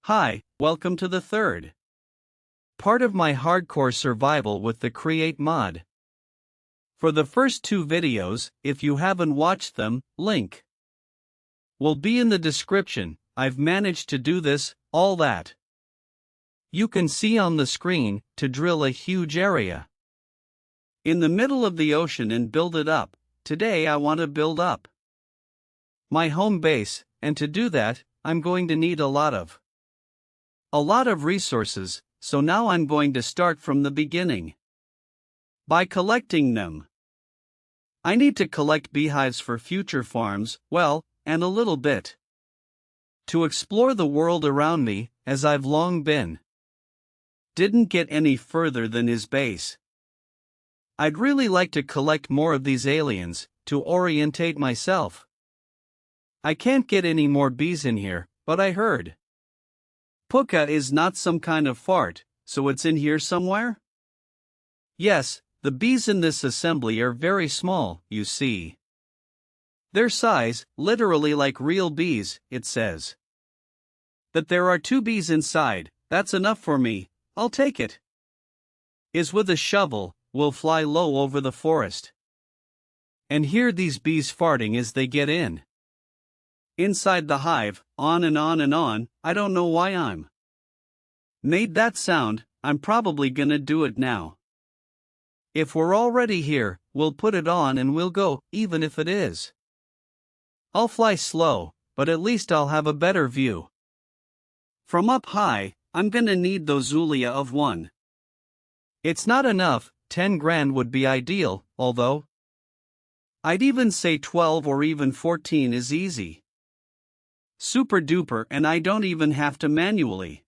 Hi, welcome to the third part of my hardcore survival with the Create mod. For the first two videos, if you haven't watched them, link will be in the description. I've managed to do this, all that you can see on the screen, to drill a huge area in the middle of the ocean and build it up. Today I want to build up my home base, and to do that, I'm going to need a lot of resources, so now I'm going to start from the beginning by collecting them. I need to collect beehives for future farms, well, and a little bit to explore the world around me, as I've long been. Didn't get any further than his base. I'd really like to collect more of these aliens, to orientate myself. I can't get any more bees in here, but I heard Puka is not some kind of fart, so it's in here somewhere? Yes, the bees in this assembly are very small, you see. Their size, literally like real bees, it says. That there are 2 bees inside, that's enough for me, I'll take it. Is with a shovel, we'll fly low over the forest and hear these bees farting as they get in. Inside the hive, on and on and on, I don't know why I'm made that sound, I'm probably gonna do it now. If we're already here, we'll put it on and we'll go, even if it is. I'll fly slow, but at least I'll have a better view. From up high, I'm gonna need those Zulia of 1. It's not enough, 10 grand would be ideal, although I'd even say 12 or even 14 is easy. Super duper, and I don't even have to manually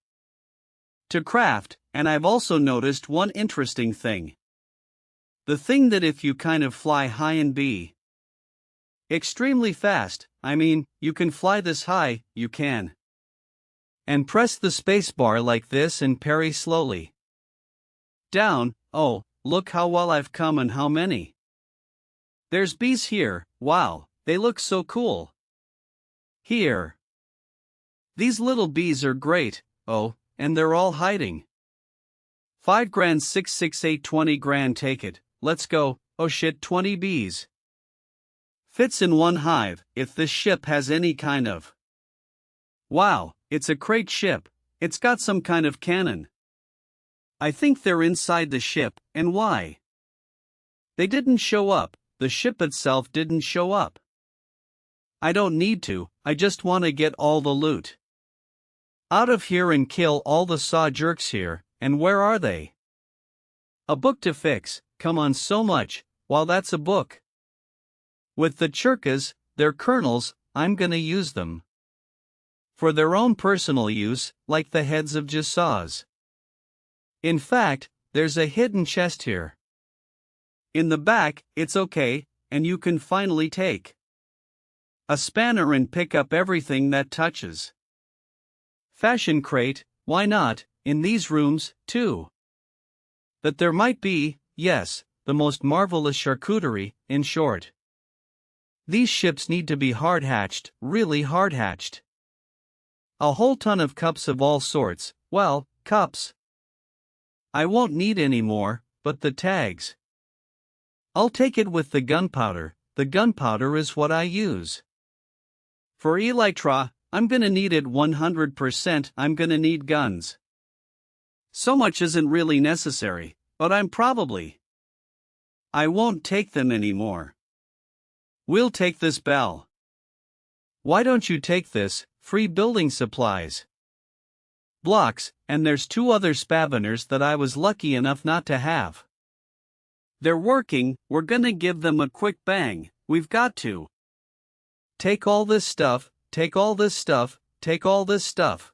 to craft, and I've also noticed one interesting thing. The thing that if you kind of fly high and be extremely fast, I mean, you can fly this high, you can. And press the spacebar like this and parry slowly down. Oh, look how well I've come and how many. There's bees here, wow, they look so cool. Here. These little bees are great, oh, and they're all hiding. 5 grand 668 20 grand take it, let's go, oh shit 20 bees. Fits in one hive, if this ship has any kind of. Wow, it's a crate ship, it's got some kind of cannon. I think they're inside the ship, and why? They didn't show up, the ship itself didn't show up. I don't need to, I just want to get all the loot out of here and kill all the saw jerks here, and where are they? A book to fix, come on so much, while that's a book. With the churkas, their kernels, I'm gonna use them for their own personal use, like the heads of Jasaws. In fact, there's a hidden chest here. In the back, it's okay, and you can finally take a spanner and pick up everything that touches. Fashion crate, why not, in these rooms, too? That there might be, yes, the most marvelous charcuterie, in short. These ships need to be hard-hatched, really hard-hatched. A whole ton of cups of all sorts, well, cups. I won't need any more, but the tags. I'll take it with the gunpowder is what I use. For Elytra, I'm gonna need it 100%, I'm gonna need guns. So much isn't really necessary, but I won't take them anymore. We'll take this bell. Why don't you take this, free building supplies? Blocks, and there's 2 other spaviners that I was lucky enough not to have. They're working, we're gonna give them a quick bang, we've got to. Take all this stuff, take all this stuff, take all this stuff.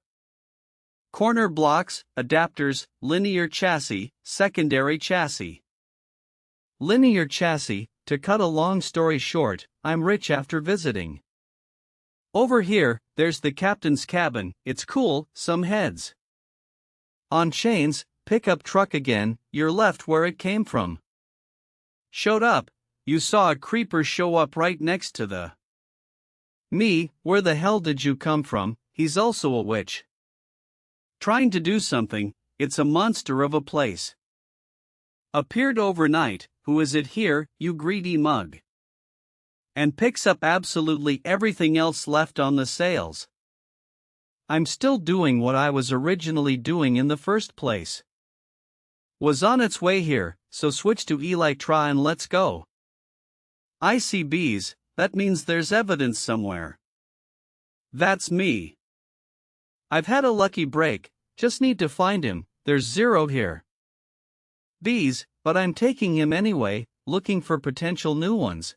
Corner blocks, adapters, linear chassis, secondary chassis. Linear chassis, to cut a long story short, I'm rich after visiting. Over here, there's the captain's cabin, it's cool, some heads on chains, pickup truck again, you're left where it came from. Showed up, you saw a creeper show up right next to the me, where the hell did you come from? He's also a witch. Trying to do something, it's a monster of a place. Appeared overnight, who is it here, you greedy mug? And picks up absolutely everything else left on the sales. I'm still doing what I was originally doing in the first place. Was on its way here, so switch to Elytra and let's go. I see bees, that means there's evidence somewhere. That's me. I've had a lucky break, just need to find him, there's zero here. Bees, but I'm taking him anyway, looking for potential new ones.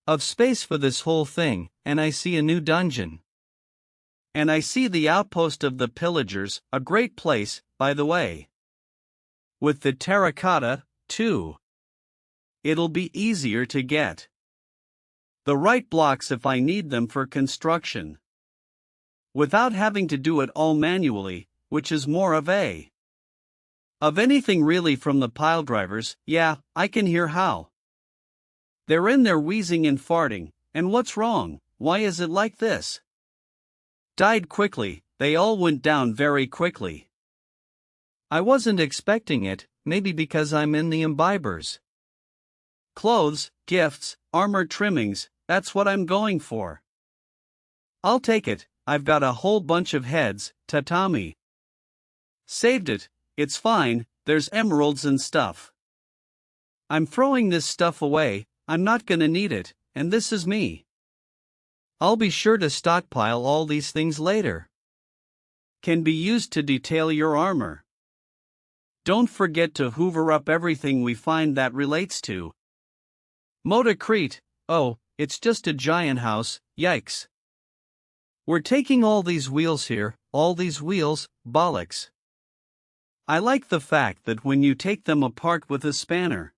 Of space for this whole thing, and I see a new dungeon. And I see the outpost of the pillagers, a great place, by the way. With the terracotta, too. It'll be easier to get the right blocks if I need them for construction. Without having to do it all manually, which is more of anything really from the pile drivers. Yeah, I can hear how they're in there wheezing and farting, and what's wrong, why is it like this? Died quickly, they all went down very quickly. I wasn't expecting it, maybe because I'm in the imbibers. Clothes, gifts, armor trimmings, that's what I'm going for. I'll take it, I've got a whole bunch of heads, tatami. Saved it, it's fine, there's emeralds and stuff. I'm throwing this stuff away, I'm not gonna need it, and this is me. I'll be sure to stockpile all these things later. Can be used to detail your armor. Don't forget to hoover up everything we find that relates to Motocrete. Oh, it's just a giant house, yikes. We're taking all these wheels here, all these wheels, bollocks. I like the fact that when you take them apart with a spanner,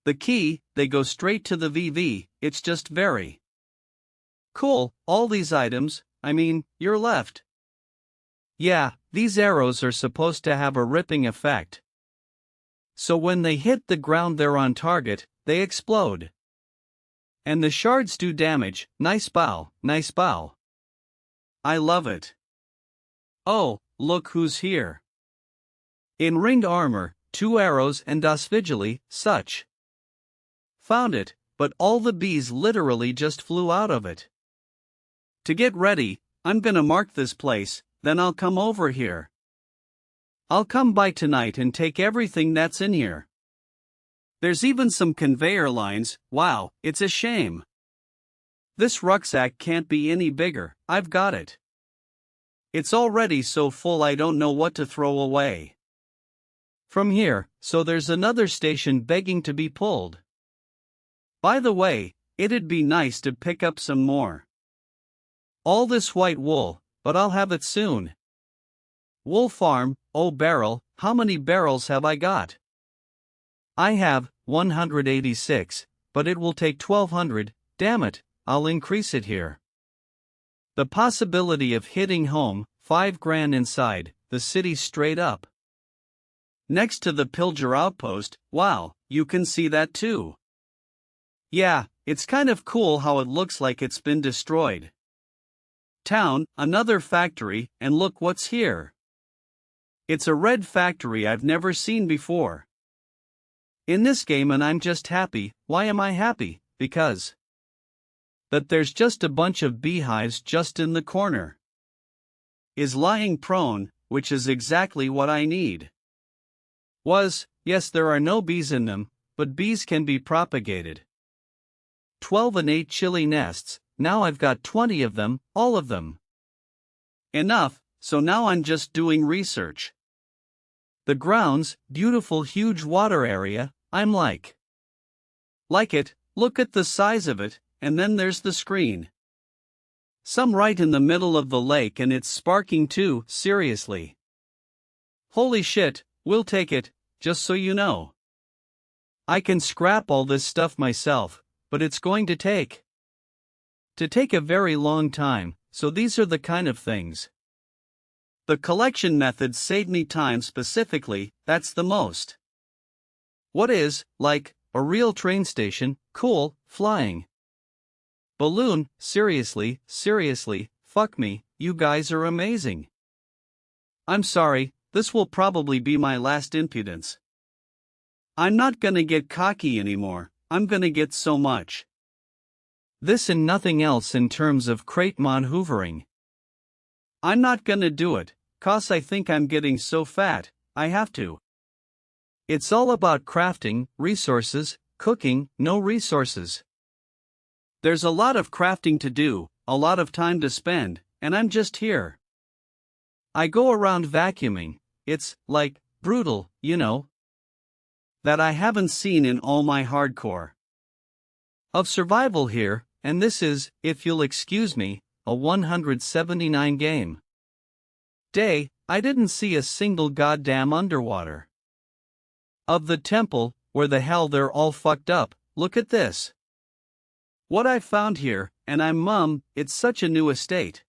the key, they go straight to the VV, it's just very cool. All these items, I mean, your left. Yeah, these arrows are supposed to have a ripping effect. So when they hit the ground they're on target, they explode. And the shards do damage, nice bow, nice bow. I love it. Oh, look who's here. In ringed armor, 2 arrows and das vigili, such. Found it, but all the bees literally just flew out of it. To get ready, I'm gonna mark this place, then I'll come over here. I'll come by tonight and take everything that's in here. There's even some conveyor lines, wow, it's a shame. This rucksack can't be any bigger, I've got it. It's already so full I don't know what to throw away. From here, so there's another station begging to be pulled. By the way, it'd be nice to pick up some more. All this white wool, but I'll have it soon. Wool farm, oh barrel, how many barrels have I got? I have 186, but it will take 1200, damn it, I'll increase it here. The possibility of hitting home, 5 grand inside, the city straight up. Next to the Pillager outpost, wow, you can see that too. Yeah, it's kind of cool how it looks like it's been destroyed. Town, another factory, and look what's here. It's a red factory I've never seen before. In this game, and I'm just happy. Why am I happy? Because that there's just a bunch of beehives just in the corner. Is lying prone, which is exactly what I need. Yes, there are no bees in them, but bees can be propagated. 12 and 8 chili nests, now I've got 20 of them, all of them. Enough, so now I'm just doing research. The grounds, beautiful huge water area, I'm like it, look at the size of it, and then there's the screen. Some right in the middle of the lake and it's sparking too, seriously. Holy shit, we'll take it, just so you know. I can scrap all this stuff myself, but it's going to take a very long time, so these are the kind of things. The collection methods save me time specifically, that's the most. What is, like, a real train station, cool, flying. Balloon, seriously, fuck me, you guys are amazing. I'm sorry, this will probably be my last impudence. I'm not gonna get cocky anymore, I'm gonna get so much. This and nothing else in terms of Kratemon hoovering. I'm not gonna do it, 'cause I think I'm getting so fat, I have to. It's all about crafting, resources, cooking, no resources. There's a lot of crafting to do, a lot of time to spend, and I'm just here. I go around vacuuming, it's, like, brutal, you know. That I haven't seen in all my hardcore of survival here, and this is, if you'll excuse me, a 179 game day. I didn't see a single goddamn underwater of the temple, where the hell they're all fucked up. Look at this. What I found here, and I'm mum, it's such a new estate.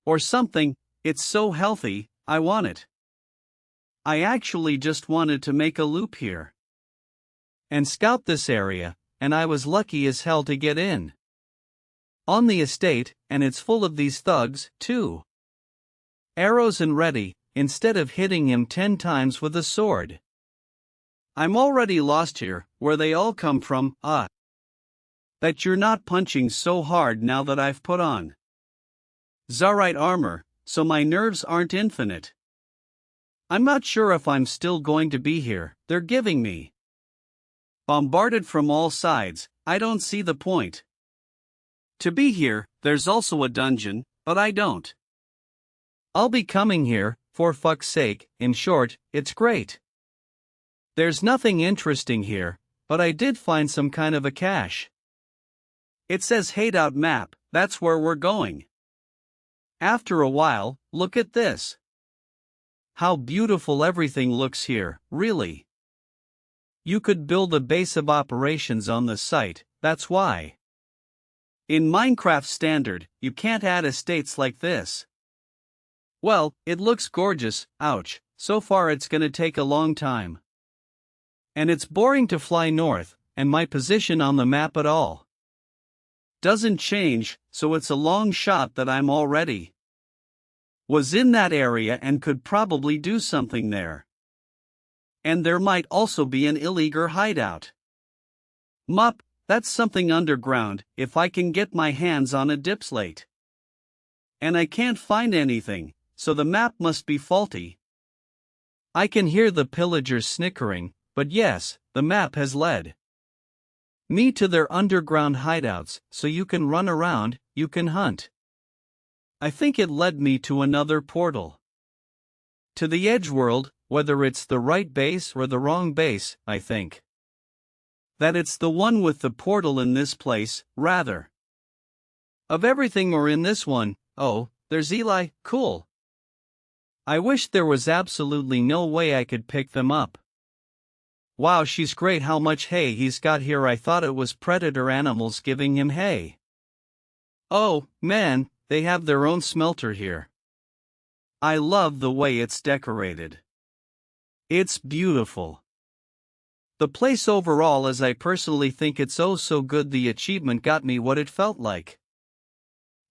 Or something, it's so healthy, I want it. I actually just wanted to make a loop here and scout this area, and I was lucky as hell to get in on the estate, and it's full of these thugs, too. Arrows and ready, instead of hitting him 10 times with a sword. I'm already lost here, where they all come from, that you're not punching so hard now that I've put on Zarite armor, so my nerves aren't infinite. I'm not sure if I'm still going to be here, they're giving me bombarded from all sides, I don't see the point to be here. There's also a dungeon, but I don't. I'll be coming here, for fuck's sake. In short, it's great. There's nothing interesting here, but I did find some kind of a cache. It says hideout map, that's where we're going. After a while, look at this. How beautiful everything looks here, really. You could build a base of operations on the site, that's why. In Minecraft Standard, you can't add estates like this. Well, it looks gorgeous, ouch, so far it's gonna take a long time. And it's boring to fly north, and my position on the map at all doesn't change, so it's a long shot that I'm already was in that area and could probably do something there. And there might also be an illegal hideout. Mup, that's something underground, if I can get my hands on a dipslate. And I can't find anything, so the map must be faulty. I can hear the pillagers snickering, but yes, the map has led me to their underground hideouts, so you can run around, you can hunt. I think it led me to another portal. To the edge world, whether it's the right base or the wrong base, I think that it's the one with the portal in this place, rather. Of everything or in this one, oh, there's Eli, cool. I wish there was absolutely no way I could pick them up. Wow, she's great. How much hay he's got here. I thought it was predator animals giving him hay. Oh, man, they have their own smelter here. I love the way it's decorated. It's beautiful. The place overall, as I personally think it's oh so good. The achievement got me what it felt like.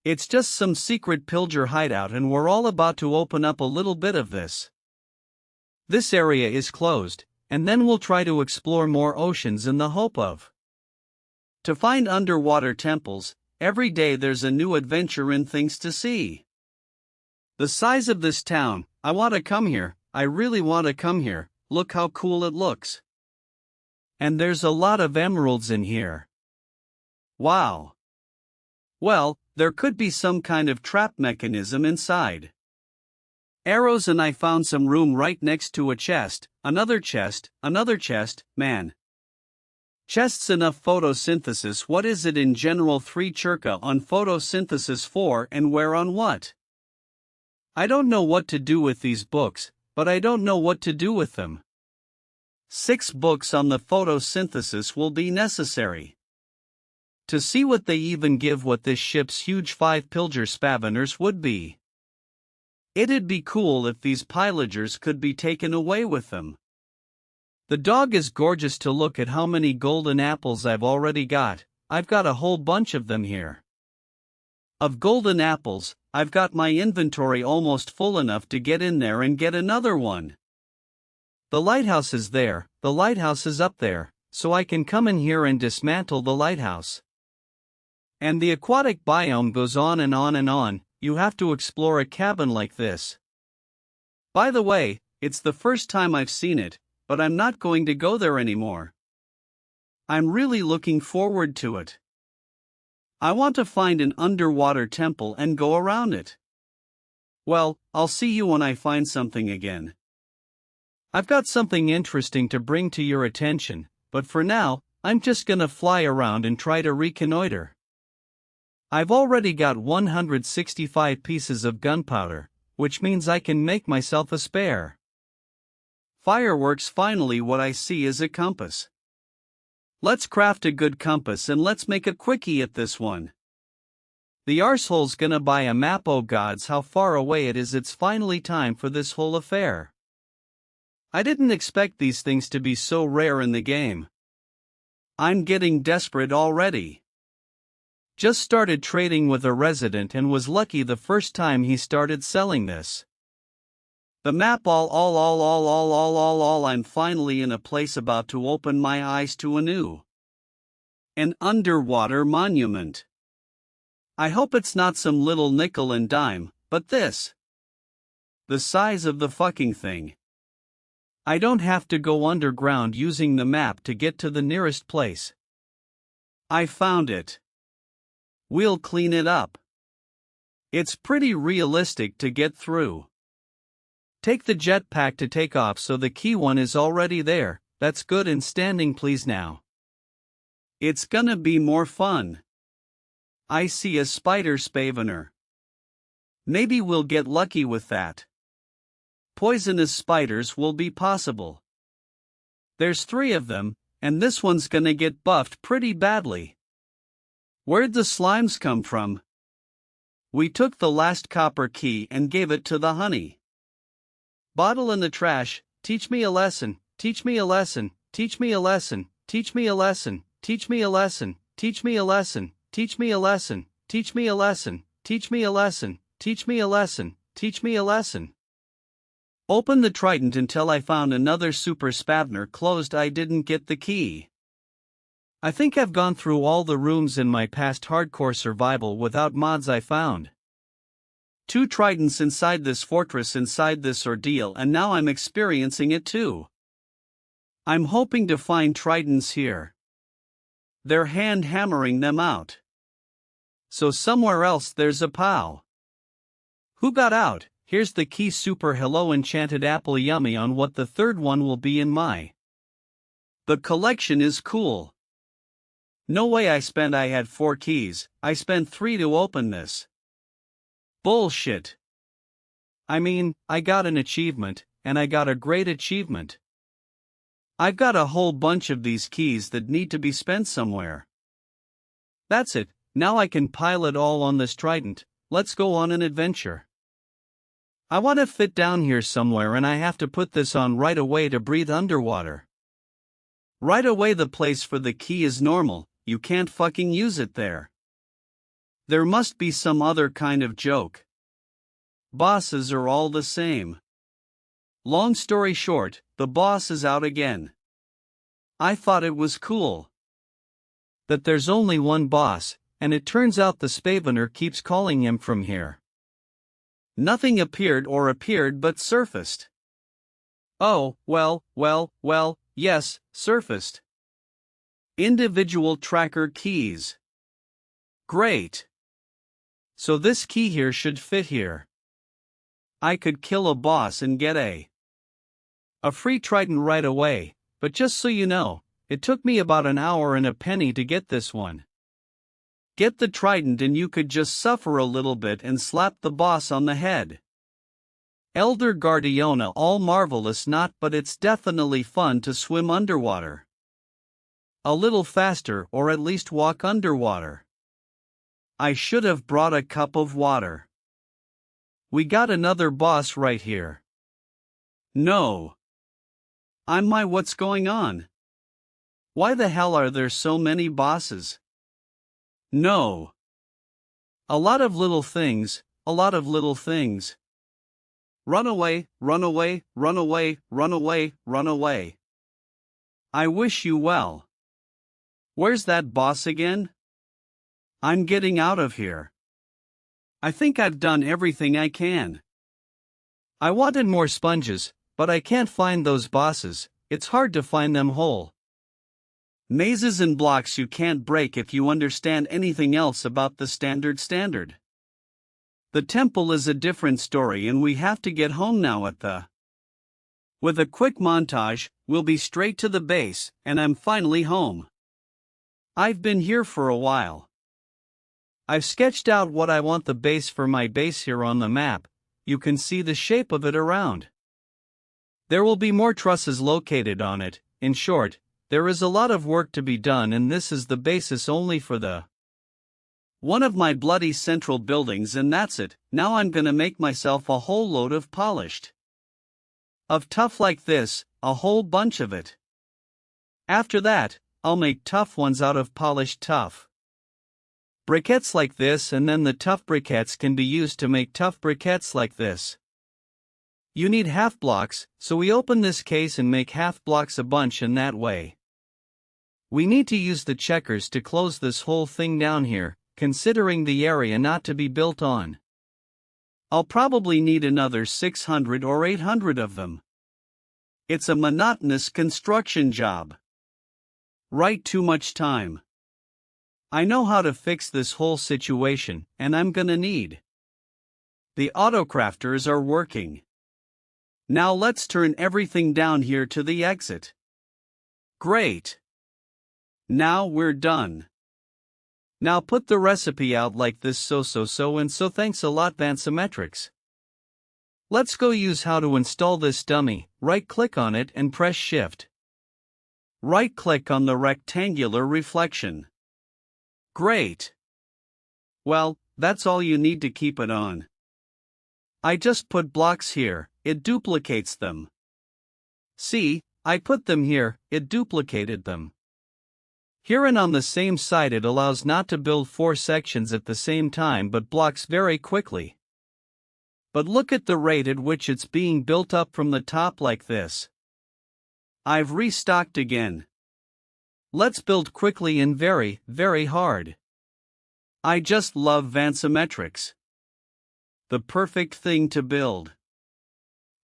It's just some secret pillager hideout, and we're all about to open up a little bit of this. This area is closed, and then we'll try to explore more oceans in the hope of to find underwater temples. Every day there's a new adventure and things to see. The size of this town, I want to come here, I really want to come here, look how cool it looks. And there's a lot of emeralds in here. Wow. Well, there could be some kind of trap mechanism inside. Arrows, and I found some room right next to a chest, another chest, man. Chests enough photosynthesis. What is it in general? 3 chirka on photosynthesis 4, and where on what? I don't know what to do with these books, but I don't know what to do with them. 6 books on the photosynthesis will be necessary to see what they even give what this ship's huge 5 pillager spaviners would be. It'd be cool if these pillagers could be taken away with them. The dog is gorgeous. To look at how many golden apples I've already got. I've got a whole bunch of them here. of golden apples. I've got my inventory almost full enough to get in there and get another one. The lighthouse is there, the lighthouse is up there, so I can come in here and dismantle the lighthouse. And the aquatic biome goes on and on and on. You have to explore a cabin like this. By the way, it's the first time I've seen it, but I'm not going to go there anymore. I'm really looking forward to it. I want to find an underwater temple and go around it. Well, I'll see you when I find something again. I've got something interesting to bring to your attention, but for now, I'm just gonna fly around and try to reconnoiter. I've already got 165 pieces of gunpowder, which means I can make myself a spare. Fireworks. Finally, what I see is a compass. Let's craft a good compass and let's make a quickie at this one. The arsehole's gonna buy a map. Oh gods, how far away it is. It's finally time for this whole affair. I didn't expect these things to be so rare in the game. I'm getting desperate already. Just started trading with a resident and was lucky the first time he started selling this. The map. I'm finally in a place about to open my eyes to an underwater monument. I hope it's not some little nickel and dime, but this. The size of the fucking thing. I don't have to go underground using the map to get to the nearest place. I found it. We'll clean it up. It's pretty realistic to get through. Take the jetpack to take off, so the key one is already there. That's good. And standing please now. It's gonna be more fun. I see a spider spavener. Maybe we'll get lucky with that. Poisonous spiders will be possible. There's 3 of them, and this one's gonna get buffed pretty badly. Where'd the slimes come from? We took the last copper key and gave it to the honey bottle in the trash. Teach me a lesson, teach me a lesson, teach me a lesson, teach me a lesson, teach me a lesson, teach me a lesson, teach me a lesson, teach me a lesson, teach me a lesson, teach me a lesson, teach me a lesson. Open the trident until I found another super spavner. Closed. I didn't get the key. I think I've gone through all the rooms in my past hardcore survival without mods. I found 2 tridents inside this fortress, inside this ordeal, and now I'm experiencing it too. I'm hoping to find tridents here. They're hand hammering them out. So somewhere else there's a POW. Who got out? Here's the key. Super. Hello enchanted apple. Yummy. On what the third one will be in my. The collection is cool. No way. I had 4 keys. I spent 3 to open this. Bullshit. I mean, I got an achievement, and I got a great achievement. I've got a whole bunch of these keys that need to be spent somewhere. That's it. Now I can pile it all on this trident. Let's go on an adventure. I want to fit down here somewhere, and I have to put this on right away to breathe underwater. Right away. The place for the key is normal. You can't fucking use it there. There must be some other kind of joke. Bosses are all the same. Long story short, the boss is out again. I thought it was cool that there's only one boss, and it turns out the spavener keeps calling him from here. Nothing appeared but surfaced. Oh, well, yes, surfaced. Individual tracker keys. Great. So this key here should fit here. I could kill a boss and get a free trident right away, but just so you know, it took me about an hour and a penny to get this one. Get the trident and you could just suffer a little bit and slap the boss on the head. Elder Guardiana. All marvelous not, but it's definitely fun to swim underwater. A little faster, or at least walk underwater. I should have brought a cup of water. We got another boss right here. No. What's going on? Why the hell are there so many bosses? No. A lot of little things, a lot of little things. Run away, run away, run away, run away, run away. I wish you well. Where's that boss again? I'm getting out of here. I think I've done everything I can. I wanted more sponges, but I can't find those bosses, it's hard to find them whole. Mazes and blocks you can't break if you understand anything else about the standard. The temple is a different story and we have to get home now at the. With a quick montage, we'll be straight to the base, and I'm finally home. I've been here for a while. I've sketched out what I want the base for my base here on the map. You can see the shape of it around. There will be more trusses located on it. In short, there is a lot of work to be done and this is the basis only for the one of my bloody central buildings and that's it. Now I'm gonna make myself a whole load of polished. Of tough like this, a whole bunch of it. After that, I'll make tough ones out of polished tough. Briquettes like this and then the tough briquettes can be used to make tough briquettes like this. You need half blocks, so we open this case and make half blocks a bunch in that way. We need to use the checkers to close this whole thing down here, considering the area not to be built on. I'll probably need another 600 or 800 of them. It's a monotonous construction job. Right, too much time. I know how to fix this whole situation, and I'm gonna need. The autocrafters are working. Now let's turn everything down here to the exit. Great. Now we're done. Now put the recipe out like this so and so thanks a lot Vansametrics. Let's go use how to install this dummy. Right click on it and press shift. Right click on the rectangular reflection. Great. Well, that's all you need to keep it on. I just put blocks here, it duplicates them. See, I put them here, it duplicated them. Here and on the same side it allows not to build 4 sections at the same time but blocks very quickly. But look at the rate at which it's being built up from the top like this. I've restocked again. Let's build quickly and very, very hard. I just love Vansametrics. The perfect thing to build.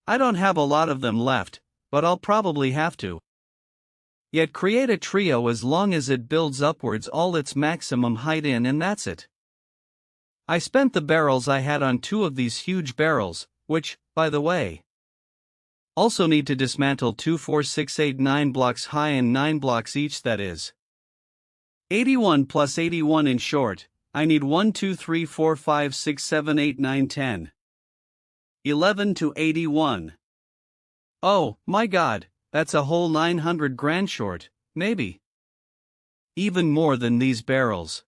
I don't have a lot of them left, but I'll probably have to. Yet create a trio as long as it builds upwards all its maximum height in and that's it. I spent the barrels I had on 2 of these huge barrels, which, by the way, also need to dismantle 2 4 6 8 9 blocks high and 9 blocks each, that is 81 plus 81 in short. I need 1 2 3 4 5 6 7 8 9 10 11 to 81. Oh, my god. That's a whole 900 grand short, maybe. Even more than these barrels.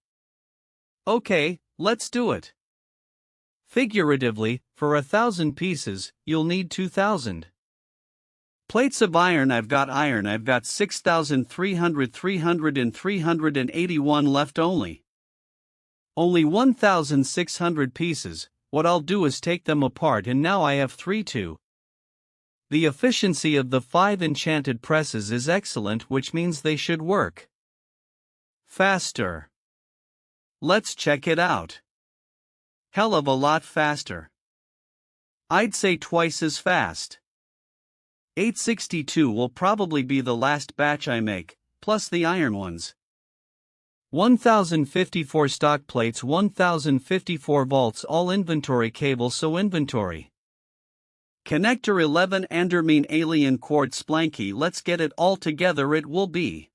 Okay, let's do it. Figuratively, for 1,000 pieces, you'll need 2,000. Plates of iron. I've got 6,300, 300 and 381 left only. Only 1,600 pieces. What I'll do is take them apart and now I have 3 2. The efficiency of the 5 enchanted presses is excellent, which means they should work faster. Let's check it out. Hell of a lot faster. I'd say twice as fast. 862 will probably be the last batch I make, plus the iron ones. 1054 stock plates, 1054 volts, all inventory cable, so inventory. Connector 11 Andermean alien quartz splanky. Let's get it all together. It will be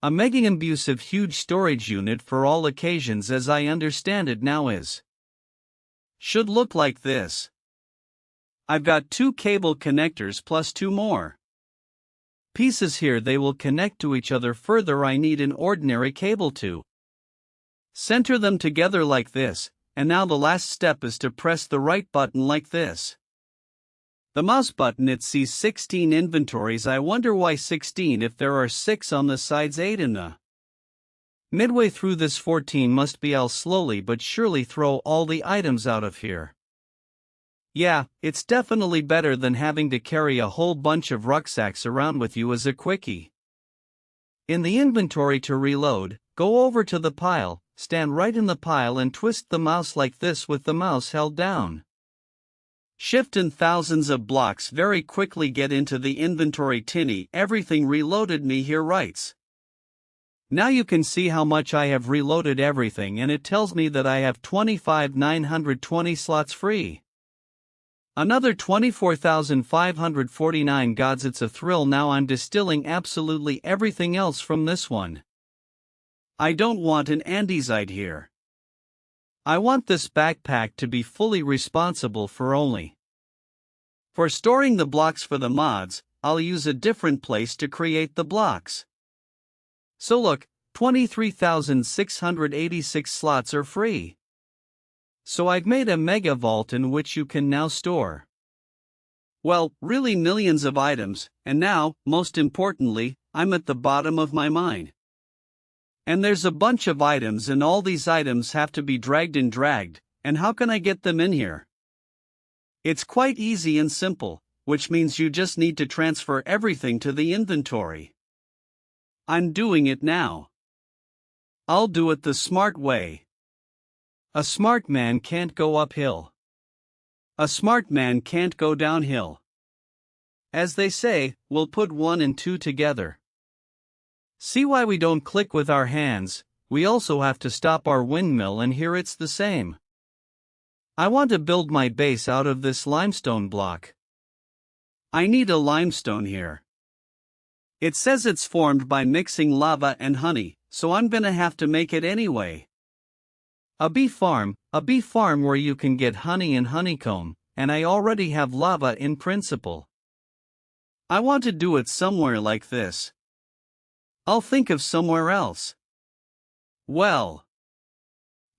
a mega abusive huge storage unit for all occasions as I understand it now is. Should look like this. I've got 2 cable connectors plus 2 more pieces here. They will connect to each other further. I need an ordinary cable to center them together like this, and now the last step is to press the right button like this. The mouse button, it sees 16 inventories. I wonder why 16 if there are 6 on the sides, 8 in the Midway through this 14 must be I'll slowly but surely throw all the items out of here. Yeah, it's definitely better than having to carry a whole bunch of rucksacks around with you as a quickie. In the inventory to reload, go over to the pile, stand right in the pile and twist the mouse like this with the mouse held down. Shift and thousands of blocks very quickly get into the inventory. Tinny everything reloaded me here writes. Now you can see how much I have reloaded everything, and it tells me that I have 25,920 slots free. Another 24,549 gods, it's a thrill. Now I'm distilling absolutely everything else from this one. I don't want an andesite here. I want this backpack to be fully responsible for storing the blocks for the mods. I'll use a different place to create the blocks. So look, 23,686 slots are free. So I've made a mega vault in which you can now store, well, really millions of items, and now, most importantly, I'm at the bottom of my mine. And there's a bunch of items, and all these items have to be dragged, and how can I get them in here? It's quite easy and simple, which means you just need to transfer everything to the inventory. I'm doing it now. I'll do it the smart way. A smart man can't go uphill. A smart man can't go downhill. As they say, we'll put 1 and 2 together. See why we don't click with our hands? We also have to stop our windmill, and here it's the same. I want to build my base out of this limestone block. I need a limestone here. It says it's formed by mixing lava and honey, so I'm gonna have to make it anyway. A bee farm where you can get honey and honeycomb, and I already have lava in principle. I want to do it somewhere like this. I'll think of somewhere else. Well,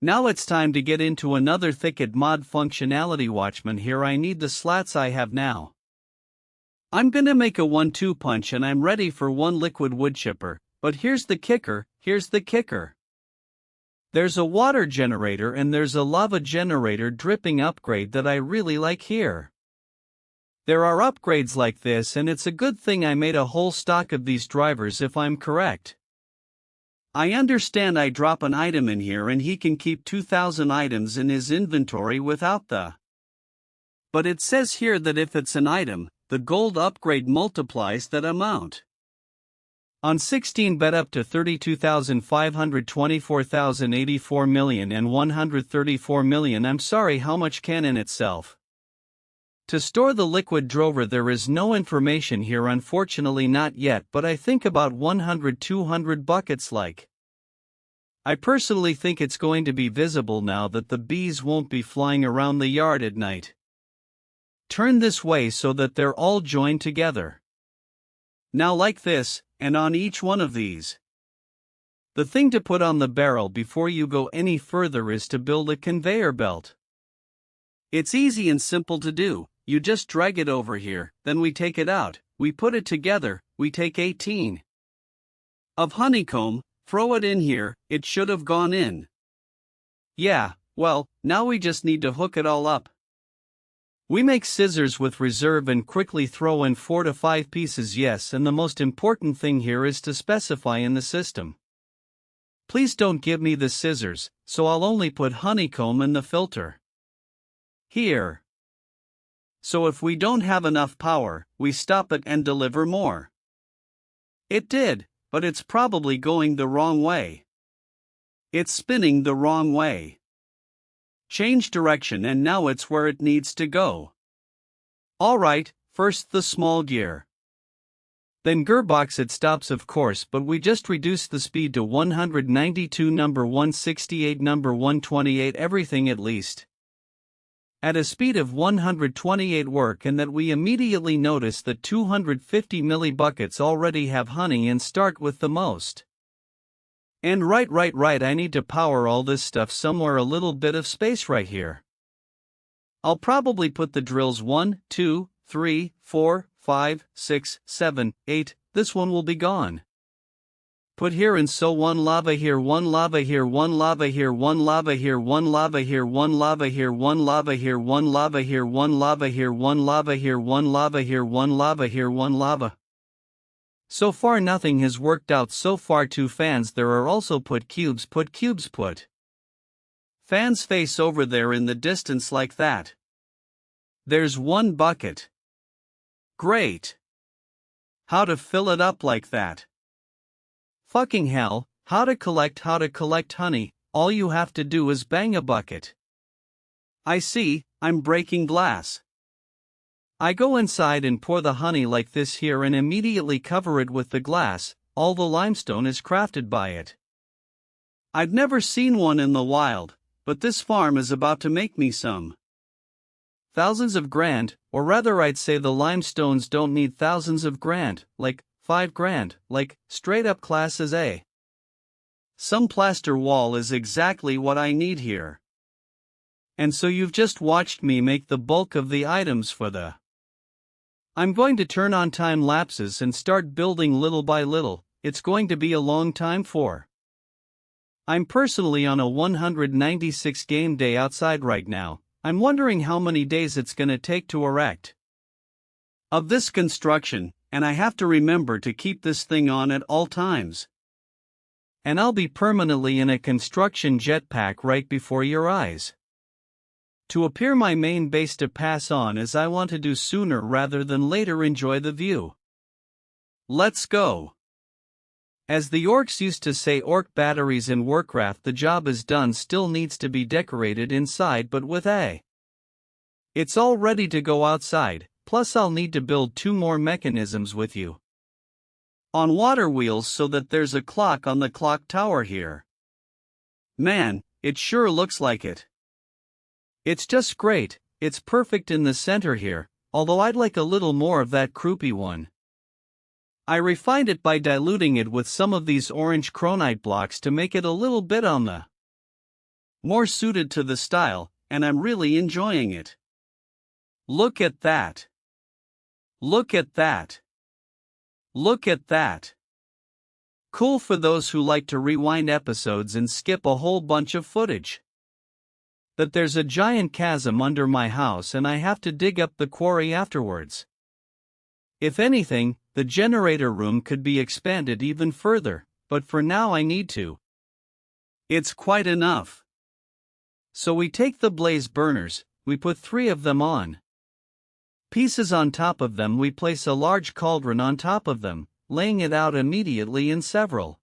now it's time to get into another thicket mod functionality. Watchman, here I need the slats I have now. I'm gonna make a 1-2 punch, and I'm ready for 1 liquid wood chipper, but here's the kicker. There's a water generator and there's a lava generator dripping upgrade that I really like here. There are upgrades like this, and it's a good thing I made a whole stock of these drivers if I'm correct. I understand I drop an item in here and he can keep 2,000 items in his inventory without the. But it says here that if it's an item, the gold upgrade multiplies that amount. On 16 bet up to 32,524,084 million and 134 million. I'm sorry, how much can in itself? To store the liquid drover there is no information here, unfortunately, not yet, but I think about 100-200 buckets like. I personally think it's going to be visible now that the bees won't be flying around the yard at night. Turn this way so that they're all joined together. Now like this, and on each one of these. The thing to put on the barrel before you go any further is to build a conveyor belt. It's easy and simple to do. You just drag it over here, then we take it out, we put it together, we take 18 of honeycomb, throw it in here, it should have gone in. Yeah, well, now we just need to hook it all up. We make scissors with reserve and quickly throw in 4 to 5 pieces, yes, and the most important thing here is to specify in the system. Please don't give me the scissors, so I'll only put honeycomb in the filter. Here. So if we don't have enough power, we stop it and deliver more. It did, but it's probably going the wrong way. It's spinning the wrong way. Change direction and now it's where it needs to go. Alright, first the small gear. Then gearbox, it stops of course, but we just reduce the speed to 192, number 168, number 128, everything at least. At a speed of 128 work, and that we immediately notice that 250 millibuckets already have honey and start with the most. And right, I need to power all this stuff somewhere, a little bit of space right here. I'll probably put the drills 1, 2, 3, 4, 5, 6, 7, 8, this one will be gone. Put here and so one lava here, one lava here, one lava here, one lava here, one lava here, one lava here, one lava here, one lava here, one lava here, one lava here, one lava here, one lava here, one lava. So far nothing has worked out so far. 2 fans there are also put cubes put. Fans face over there in the distance like that. There's 1 bucket. Great. How to fill it up like that? Fucking hell, how to collect honey, all you have to do is bang a bucket. I see, I'm breaking glass. I go inside and pour the honey like this here and immediately cover it with the glass, all the limestone is crafted by it. I'd never seen one in the wild, but this farm is about to make me some. Thousands of grand, or rather I'd say the limestones don't need thousands of grand, like 5 grand, like straight up classes A. Some plaster wall is exactly what I need here. And so you've just watched me make the bulk of the items for the. I'm going to turn on time lapses and start building little by little. It's going to be a long time for. I'm personally on a 196 game day outside right now. I'm wondering how many days it's gonna take to erect of this construction, and I have to remember to keep this thing on at all times. And I'll be permanently in a construction jetpack right before your eyes. To appear my main base to pass on as I want to do sooner rather than later enjoy the view. Let's go. As the orcs used to say, orc batteries in Warcraft, the job is done, still needs to be decorated inside but with a. It's all ready to go outside, plus I'll need to build 2 more mechanisms with you. On water wheels so that there's a clock on the clock tower here. Man, it sure looks like it. It's just great, it's perfect in the center here, although I'd like a little more of that croupy one. I refined it by diluting it with some of these orange cronite blocks to make it a little bit on the more suited to the style, and I'm really enjoying it. Look at that. Look at that. Look at that. Cool for those who like to rewind episodes and skip a whole bunch of footage. That there's a giant chasm under my house and I have to dig up the quarry afterwards. If anything, the generator room could be expanded even further, but for now I need to. It's quite enough. So we take the blaze burners, we put 3 of them on. Pieces on top of them, we place a large cauldron on top of them, laying it out immediately in several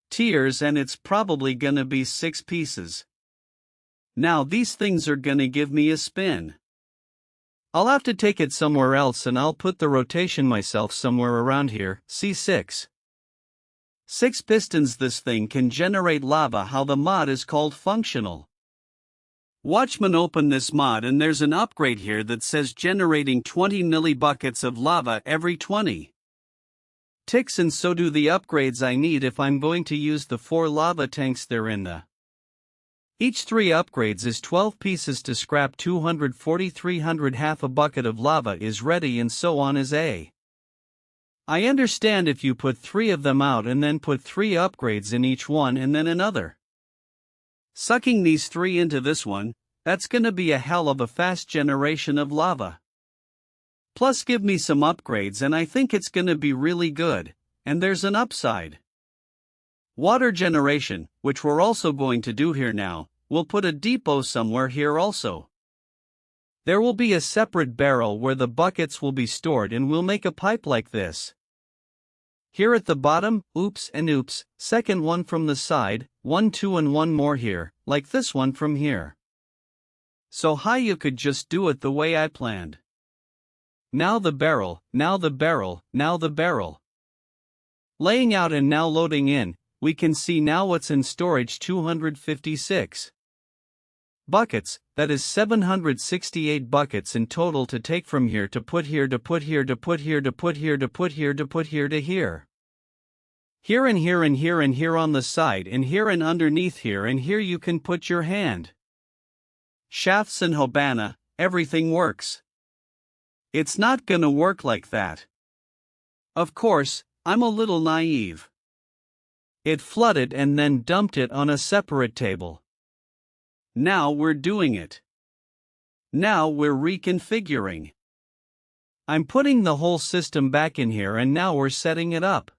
tiers, and it's probably gonna be 6 pieces. Now these things are gonna give me a spin. I'll have to take it somewhere else and I'll put the rotation myself somewhere around here. C6. 6 pistons. This thing can generate lava. How the mod is called functional. Watchman open this mod and there's an upgrade here that says generating 20 millibuckets of lava every 20 ticks, and so do the upgrades I need if I'm going to use the 4 lava tanks there in the. Each 3 upgrades is 12 pieces to scrap 240, 300. Half a bucket of lava is ready, and so on is a. I understand if you put 3 of them out and then put 3 upgrades in each one and then another. Sucking these 3 into this one, that's gonna be a hell of a fast generation of lava. Plus give me some upgrades and I think it's gonna be really good, and there's an upside. Water generation, which we're also going to do here now. We'll put a depot somewhere here also. There will be a separate barrel where the buckets will be stored, and we'll make a pipe like this. Here at the bottom, oops and oops, second one from the side, 1, 2 and 1 more here, like this one from here. So high you could just do it the way I planned. Now the barrel, now the barrel, now the barrel. Laying out and now loading in. We can see now what's in storage. 256 buckets, that is 768 buckets in total to take from here to put here to put here to put here to put here to put here to put here to here. Here and here and here and here on the side and here and underneath here and here you can put your hand. Shafts and Hobana, everything works. It's not gonna work like that. Of course, I'm a little naive. It flooded and then dumped it on a separate table. Now we're doing it. Now we're reconfiguring. I'm putting the whole system back in here and now we're setting it up.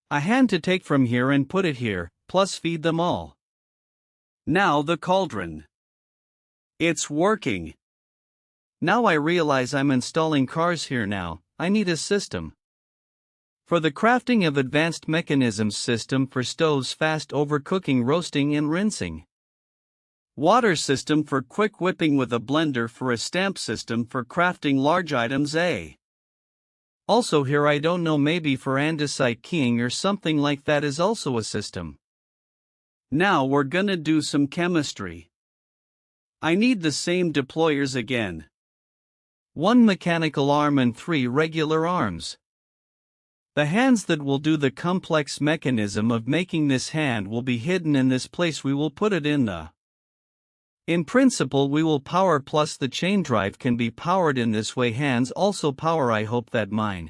A hand to take from here and put it here, plus feed them all. Now the cauldron. It's working. Now I realize I'm installing cars here now. I need a system. For the crafting of advanced mechanisms system for stoves fast overcooking roasting and rinsing. Water system for quick whipping with a blender for a stamp system for crafting large items Also here I don't know, maybe for andesite keying or something like that is also a system. Now we're gonna do some chemistry. I need the same deployers again. 1 mechanical arm and 3 regular arms. The hands that will do the complex mechanism of making this hand will be hidden in this place. We will put it in principle we will power, plus the chain drive can be powered in this way. Hands also power. I hope that mine.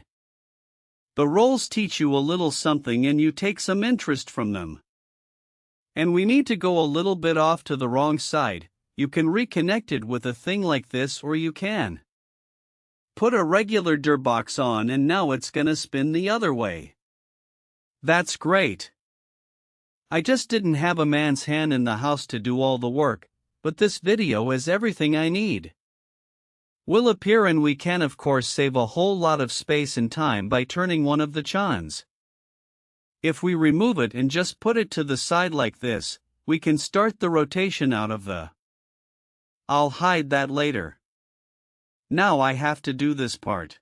The rolls teach you a little something and you take some interest from them. And we need to go a little bit off to the wrong side. You can reconnect it with a thing like this, or you can put a regular gearbox on and now it's gonna spin the other way. That's great. I just didn't have a man's hand in the house to do all the work, but this video is everything I need. Will appear and we can of course save a whole lot of space and time by turning one of the chans. If we remove it and just put it to the side like this, we can start the rotation out of the. I'll hide that later. Now I have to do this part.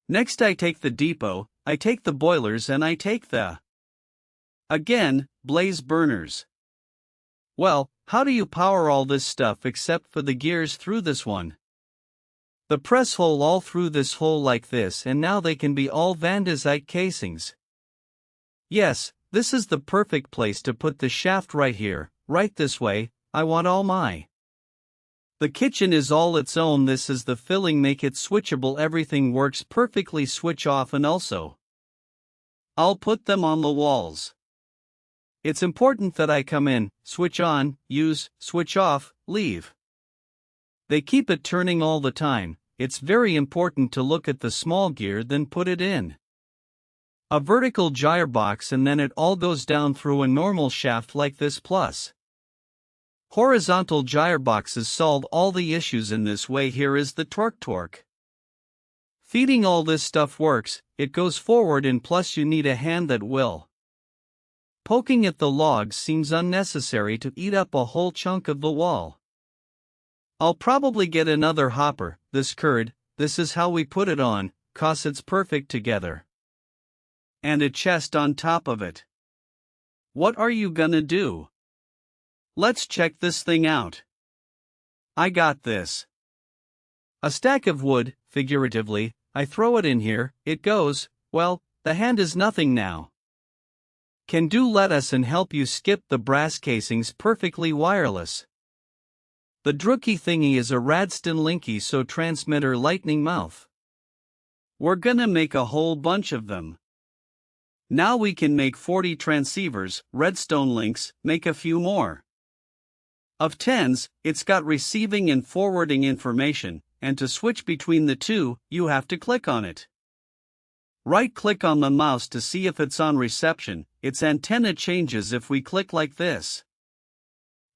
Next I take the depot, I take the boilers and I take the blaze burners. Well, how do you power all this stuff except for the gears through this one? The press hole all through this hole like this, and now they can be all andesite casings. Yes, this is the perfect place to put the shaft right here, right this way. I want all my. The kitchen is all its own. This is the filling, make it switchable. Everything works perfectly. Switch off and also. I'll put them on the walls. It's important that I come in, switch on, use, switch off, leave. They keep it turning all the time. It's very important to look at the small gear, then put it in a vertical gyre box, and then it all goes down through a normal shaft like this, plus horizontal gyre boxes solve all the issues in this way. Here is the torque. Feeding all this stuff works, it goes forward, and plus you need a hand that will. Poking at the logs seems unnecessary to eat up a whole chunk of the wall. I'll probably get another hopper, this curd. This is how we put it on, 'cause it's perfect together. And a chest on top of it. What are you gonna do? Let's check this thing out. I got this. A stack of wood, figuratively, I throw it in here, it goes, well, the hand is nothing now. Can do lettuce and help you skip the brass casings, perfectly wireless. The drookie thingy is a Radston Linky so transmitter lightning mouth. We're gonna make a whole bunch of them. Now we can make 40 transceivers, redstone links, make a few more. Of 10s, it's got receiving and forwarding information, and to switch between the two, you have to click on it. Right-click on the mouse to see if it's on reception. Its antenna changes if we click like this.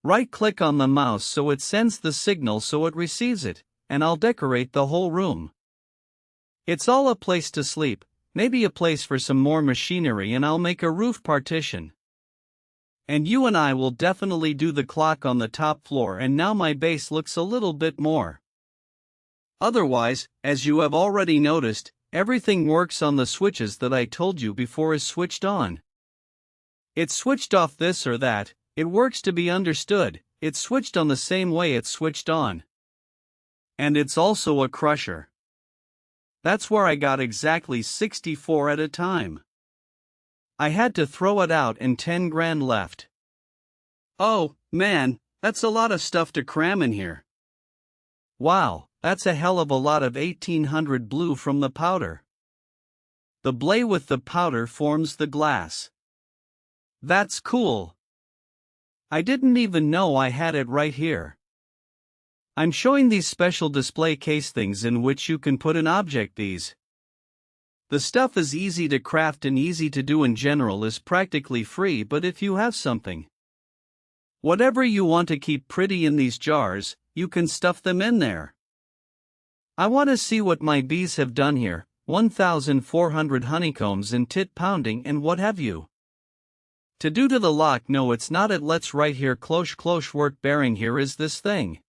Right-click on the mouse so it sends the signal so it receives it, and I'll decorate the whole room. It's all a place to sleep, maybe a place for some more machinery, and I'll make a roof partition. And you and I will definitely do the clock on the top floor, and now my base looks a little bit more. Otherwise, as you have already noticed, everything works on the switches that I told you before is switched on. It's switched off this or that, it works to be understood, it's switched on the same way it's switched on. And it's also a crusher. That's where I got exactly 64 at a time. I had to throw it out and 10 grand left. Oh, man, that's a lot of stuff to cram in here. Wow, that's a hell of a lot of 1800 blue from the powder. The blade with the powder forms the glass. That's cool. I didn't even know I had it right here. I'm showing these special display case things in which you can put an object. These. The stuff is easy to craft and easy to do in general, is practically free, but if you have something, whatever you want to keep pretty in these jars, you can stuff them in there. I want to see what my bees have done here. 1,400 honeycombs and tit pounding and what have you. To do to the lock, no, it's not it. Let's right here cloche work bearing. Here is this thing.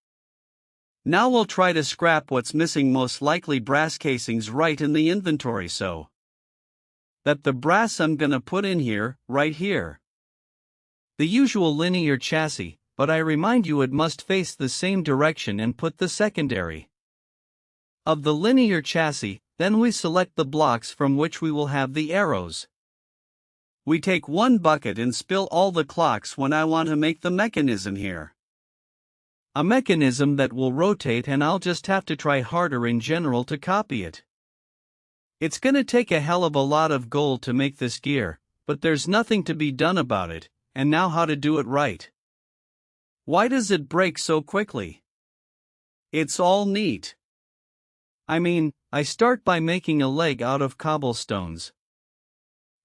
Now we'll try to scrap what's missing, most likely brass casings right in the inventory, so that the brass I'm gonna put in here, right here. The usual linear chassis, but I remind you it must face the same direction, and put the secondary of the linear chassis. Then we select the blocks from which we will have the arrows. We take one bucket and spill all the clocks when I want to make the mechanism here. A mechanism that will rotate, and I'll just have to try harder in general to copy it. It's gonna take a hell of a lot of gold to make this gear, but there's nothing to be done about it. And now how to do it right. Why does it break so quickly? It's all neat. I mean, I start by making a leg out of cobblestones.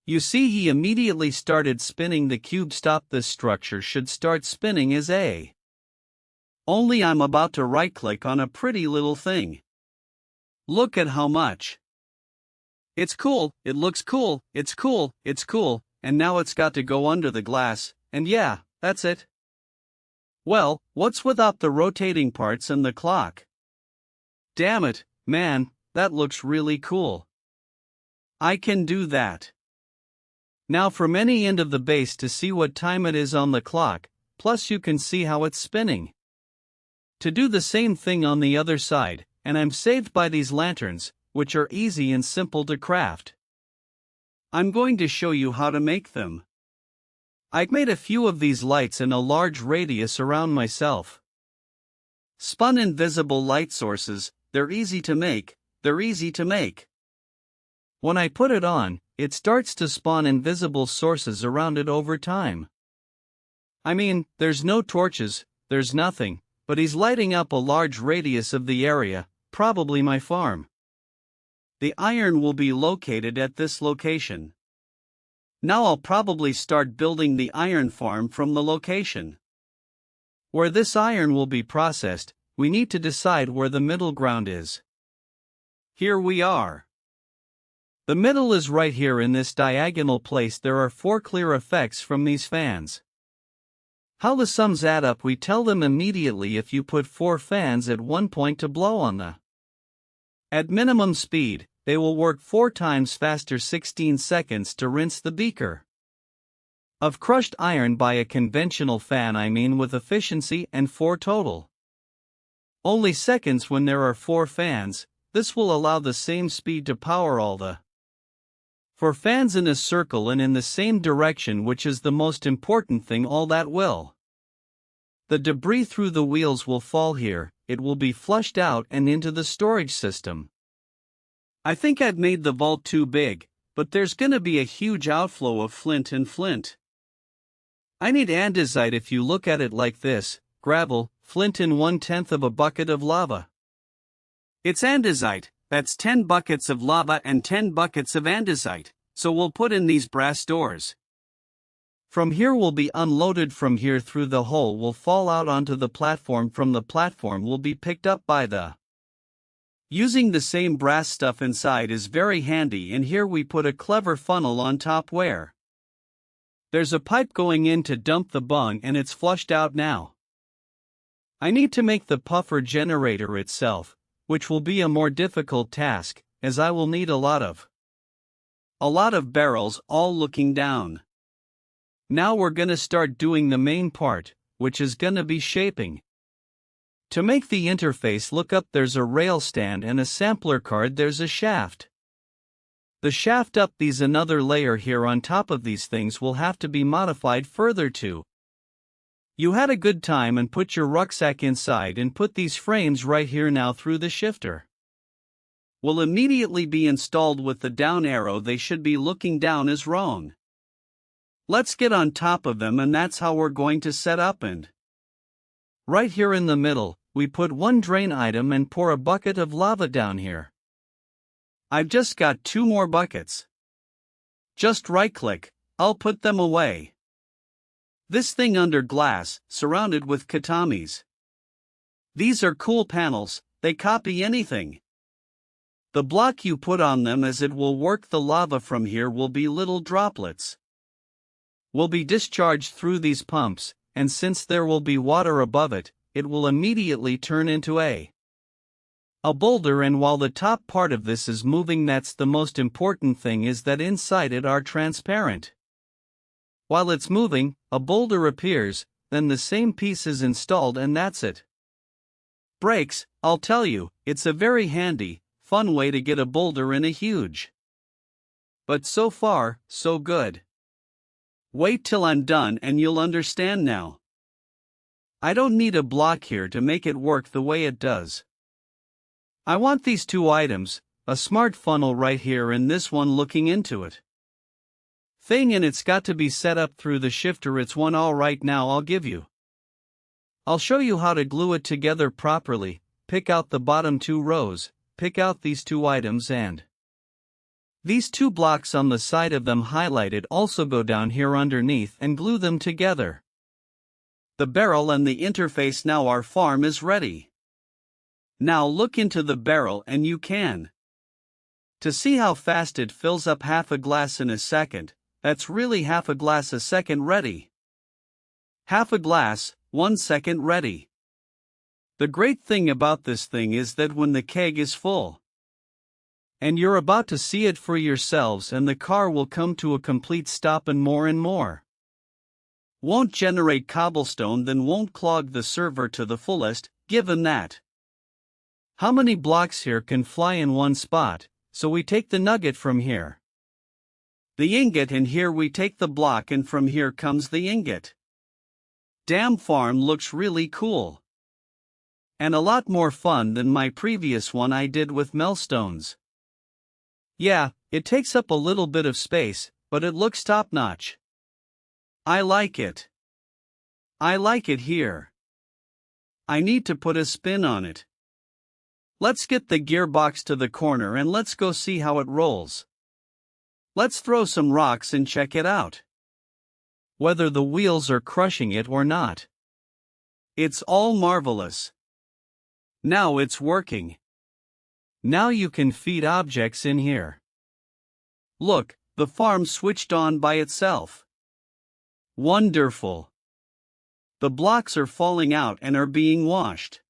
You see, he immediately started spinning the cube. Stop, this structure should start spinning as a. Only I'm about to right click on a pretty little thing. Look at how much. It's cool, it looks cool, it's cool, it's cool, and now it's got to go under the glass, and yeah, that's it. Well, what's without the rotating parts and the clock? Damn it, man, that looks really cool. I can do that. Now from any end of the base to see what time it is on the clock, plus you can see how it's spinning. To do the same thing on the other side, and I'm saved by these lanterns, which are easy and simple to craft. I'm going to show you how to make them. I've made a few of these lights in a large radius around myself. Spun invisible light sources, they're easy to make, When I put it on, it starts to spawn invisible sources around it over time. I mean, there's no torches, there's nothing, but he's lighting up a large radius of the area, probably my farm. The iron will be located at this location. Now I'll probably start building the iron farm from the location. Where this iron will be processed, we need to decide where the middle ground is. Here we are. The middle is right here in this diagonal place. There are 4 clear effects from these fans. How the sums add up, we tell them immediately if you put 4 fans at one point to blow on the. At minimum speed, they will work 4 times faster, 16 seconds to rinse the beaker of crushed iron by a conventional fan, I mean with efficiency, and 4 total. Only seconds when there are 4 fans. This will allow the same speed to power all the 4 fans in a circle and in the same direction, which is the most important thing. All that will. The debris through the wheels will fall here, it will be flushed out and into the storage system. I think I've made the vault too big, but there's gonna be a huge outflow of flint and flint. I need andesite. If you look at it like this, gravel, flint in 1/10 of a bucket of lava. It's andesite. That's 10 buckets of lava and 10 buckets of andesite, so we'll put in these brass doors. From here will be unloaded, from here through the hole will fall out onto the platform, from the platform will be picked up by the. Using the same brass stuff inside is very handy, and here we put a clever funnel on top where there's a pipe going in to dump the bung, and it's flushed out now. I need to make the puffer generator itself, which will be a more difficult task, as I will need a lot of barrels all looking down. Now we're gonna start doing the main part, which is gonna be shaping. To make the interface look up, there's a rail stand and a sampler card. There's a shaft. The shaft up, these another layer here on top of these things will have to be modified further too. You had a good time and put your rucksack inside and put these frames right here. Now through the shifter will immediately be installed with the down arrow. They should be looking down as wrong. Let's get on top of them, and that's how we're going to set up. And right here in the middle, we put one drain item and pour a bucket of lava down here. I've just got 2 more buckets. Just right-click, I'll put them away. This thing under glass, surrounded with katamis. These are cool panels, they copy anything. The block you put on them as it will work, the lava from here will be little droplets. Will be discharged through these pumps, and since there will be water above it, it will immediately turn into a boulder. And while the top part of this is moving, that's the most important thing, is that inside it are transparent. While it's moving, a boulder appears, then the same piece is installed, and that's it. Brakes, I'll tell you, it's a very handy, fun way to get a boulder in a huge. But so far, so good. Wait till I'm done and you'll understand now. I don't need a block here to make it work the way it does. I want these 2 items, a smart funnel right here and this one looking into it. Thing, and it's got to be set up through the shifter. It's one all right. Now I'll show you how to glue it together properly. Pick out the bottom 2 rows, pick out these 2 items and these 2 blocks on the side of them highlighted, also go down here underneath and glue them together. The barrel and the interface. Now our farm is ready. Now look into the barrel and you can to see how fast it fills up half a glass in a second. That's really half a glass a second ready. Half a glass, 1 second ready. The great thing about this thing is that when the keg is full, and you're about to see it for yourselves, and the car will come to a complete stop, and more, won't generate cobblestone, then won't clog the server to the fullest, given that how many blocks here can fly in one spot. So we take the nugget from here, the ingot, and here we take the block, and from here comes the ingot. Damn, farm looks really cool. And a lot more fun than my previous one I did with Melstones. Yeah, it takes up a little bit of space, but it looks top-notch. I like it. I like it here. I need to put a spin on it. Let's get the gearbox to the corner and let's go see how it rolls. Let's throw some rocks and check it out. Whether the wheels are crushing it or not. It's all marvelous. Now it's working. Now you can feed objects in here. Look, the farm switched on by itself. Wonderful. The blocks are falling out and are being washed.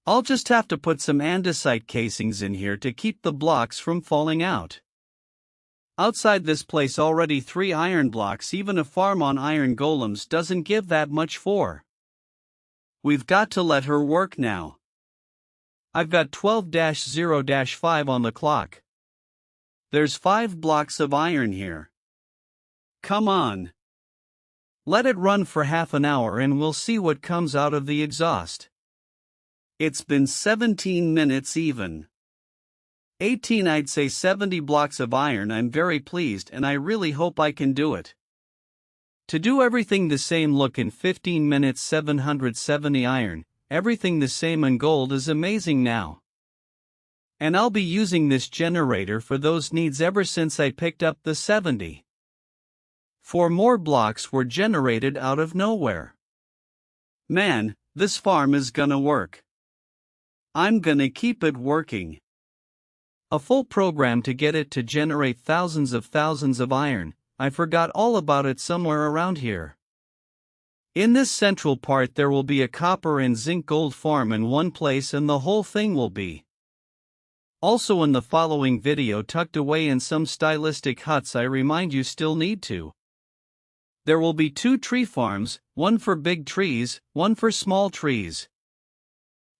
I'll just have to put some andesite casings in here to keep the blocks from falling out. Outside this place already 3 iron blocks. Even a farm on iron golems doesn't give that much for. We've got to let her work now. I've got 12-0-5 on the clock. There's 5 blocks of iron here. Come on. Let it run for half an hour and we'll see what comes out of the exhaust. It's been 17 minutes even. 18, I'd say 70 blocks of iron. I'm very pleased and I really hope I can do it. To do everything the same look in 15 minutes, 770 iron, everything the same, and gold is amazing now. And I'll be using this generator for those needs ever since I picked up the 70. 4 more blocks were generated out of nowhere. Man, this farm is gonna work. I'm gonna keep it working. A full program to get it to generate thousands of iron. I forgot all about it somewhere around here. In this central part there will be a copper and zinc gold farm in one place, and the whole thing will be also in the following video tucked away in some stylistic huts. I remind you still need to. There will be 2 tree farms, one for big trees, one for small trees.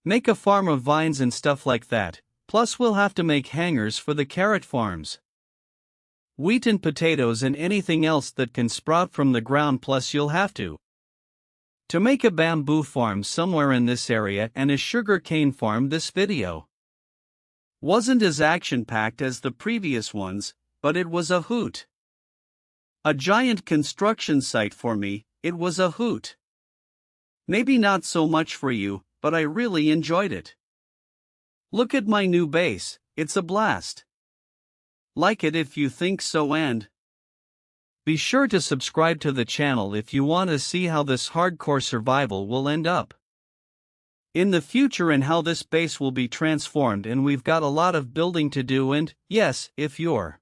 Make a farm of vines and stuff like that, plus we'll have to make hangars for the carrot farms. Wheat and potatoes and anything else that can sprout from the ground, plus you'll have to make a bamboo farm somewhere in this area and a sugar cane farm. This video wasn't as action-packed as the previous ones, but it was a hoot. A giant construction site for me, it was a hoot. Maybe not so much for you, but I really enjoyed it. Look at my new base, it's a blast. Like it if you think so, and be sure to subscribe to the channel if you want to see how this hardcore survival will end up in the future and how this base will be transformed, and we've got a lot of building to do, and yes, if you're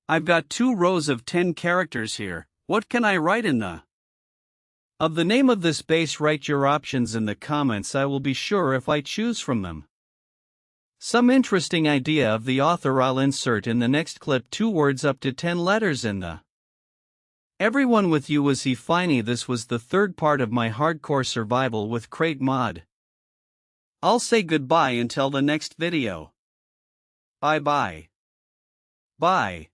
I've got 2 rows of 10 characters here. What can I write in the of the name of this base? Write your options in the comments. I will be sure if I choose from them. Some interesting idea of the author. I'll insert in the next clip 2 words up to 10 letters in the Everyone with you was he finey. This was the 3rd part of my hardcore survival with Crate Mod. I'll say goodbye until the next video. Bye bye. Bye.